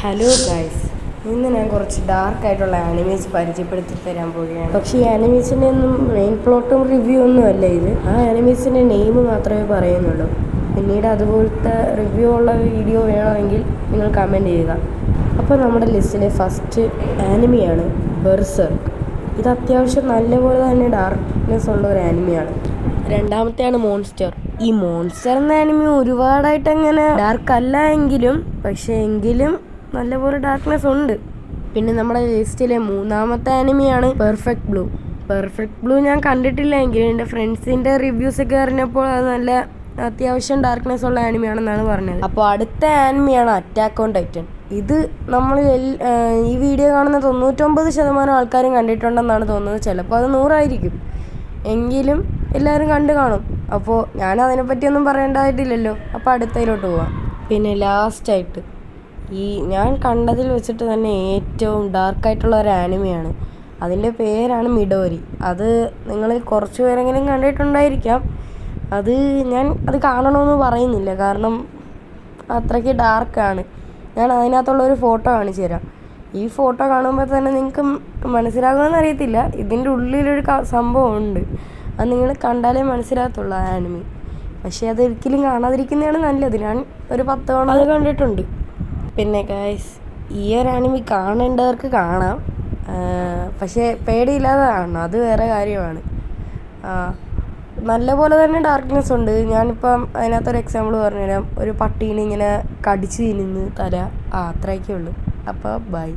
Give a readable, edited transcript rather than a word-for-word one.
Hello guys, ഇന്ന് ഞാൻ കുറച്ച് ഡാർക്കായിട്ടുള്ള ആനിമീസ് പരിചയപ്പെടുത്തി തരാൻ പോവുകയാണ്. പക്ഷേ ഈ ആനിമീസിൻ്റെ ഒന്നും മെയിൻ പ്ലോട്ടും റിവ്യൂ ഒന്നും അല്ല ഇത്. ആ ആനിമീസിൻ്റെ നെയിം മാത്രമേ പറയുന്നുള്ളൂ. പിന്നീട് അതുപോലത്തെ റിവ്യൂ ഉള്ള വീഡിയോ വേണമെങ്കിൽ നിങ്ങൾ കമൻറ്റ് ചെയ്യുക. അപ്പോൾ നമ്മുടെ ലിസ്റ്റിലെ ഫസ്റ്റ് ആനിമിയാണ് ബെർസെർക്ക്. ഇത് അത്യാവശ്യം നല്ലപോലെ തന്നെ ഡാർക്ക്നെസ് ഉള്ള ഒരു ആനിമിയാണ്. രണ്ടാമത്തെയാണ് മോൺസ്റ്റർ. ഈ മോൺസ്റ്റർ എന്ന ആനിമി ഒരുപാടായിട്ട് അങ്ങനെ ഡാർക്ക് അല്ല എങ്കിലും നല്ലപോലെ ഡാർക്ക്നെസ് ഉണ്ട്. പിന്നെ നമ്മുടെ ലിസ്റ്റിലെ മൂന്നാമത്തെ ആനിമിയാണ് പെർഫെക്റ്റ് ബ്ലൂ. പെർഫെക്റ്റ് ബ്ലൂ ഞാൻ കണ്ടിട്ടില്ല എങ്കിലും എൻ്റെ ഫ്രണ്ട്സിൻ്റെ റിവ്യൂസൊക്കെ അറിഞ്ഞപ്പോൾ അത് നല്ല അത്യാവശ്യം ഡാർക്ക്നെസ് ഉള്ള ആനിമിയാണെന്നാണ് പറഞ്ഞത്. അപ്പോൾ അടുത്ത ആനിമിയാണ് അറ്റാക്ക് ഓൺ ടൈറ്റൻ. ഇത് നമ്മൾ ഈ വീഡിയോ കാണുന്ന 99% ആൾക്കാരും കണ്ടിട്ടുണ്ടെന്നാണ് തോന്നുന്നത്. ചിലപ്പോൾ അത് 100 എങ്കിലും എല്ലാവരും കണ്ടു കാണും. അപ്പോൾ ഞാൻ അതിനെപ്പറ്റിയൊന്നും പറയേണ്ടതായിട്ടില്ലല്ലോ. അപ്പോൾ അടുത്തതിലോട്ട് പോവാം. പിന്നെ ലാസ്റ്റായിട്ട് ഞാൻ കണ്ടതിൽ വെച്ചിട്ട് തന്നെ ഏറ്റവും ഡാർക്കായിട്ടുള്ള ഒരു ആനിമിയാണ്. അതിൻ്റെ പേരാണ് മിഡോരി. അത് നിങ്ങൾ കുറച്ച് പേരെങ്കിലും കണ്ടിട്ടുണ്ടായിരിക്കാം. അത് കാണണമെന്ന് പറയുന്നില്ല, കാരണം അത്രയ്ക്ക് ഡാർക്കാണ്. ഞാൻ അതിനകത്തുള്ളൊരു ഫോട്ടോ കാണിച്ചു തരാം. ഈ ഫോട്ടോ കാണുമ്പോൾ തന്നെ നിങ്ങൾക്ക് മനസ്സിലാകുമെന്ന് അറിയത്തില്ല. ഇതിൻ്റെ ഉള്ളിലൊരു സംഭവം ഉണ്ട്. അത് നിങ്ങൾ കണ്ടാലേ മനസ്സിലാകത്തുള്ളൂ ആ ആനിമി. പക്ഷേ അതൊരിക്കലും കാണാതിരിക്കുന്നതാണ് നല്ലത്. ഞാൻ ഒരു 10 തവണ അത് കണ്ടിട്ടുണ്ട്. പിന്നെ ഗൈസ്, ഈ ഒരു ആനിമി കാണേണ്ടവർക്ക് കാണാം, പക്ഷേ പേടിയില്ലാതെ കാണണം, അത് വേറെ കാര്യമാണ്. നല്ലപോലെ തന്നെ ഡാർക്ക്നെസ് ഉണ്ട്. ഞാനിപ്പം അതിനകത്തൊരു എക്സാമ്പിൾ പറഞ്ഞുതരാം. ഒരു പട്ടീനെ ഇങ്ങനെ കടിച്ച് തിന്നുന്നു തല, അത്രയൊക്കെ ഉള്ളൂ. അപ്പോൾ ബൈ.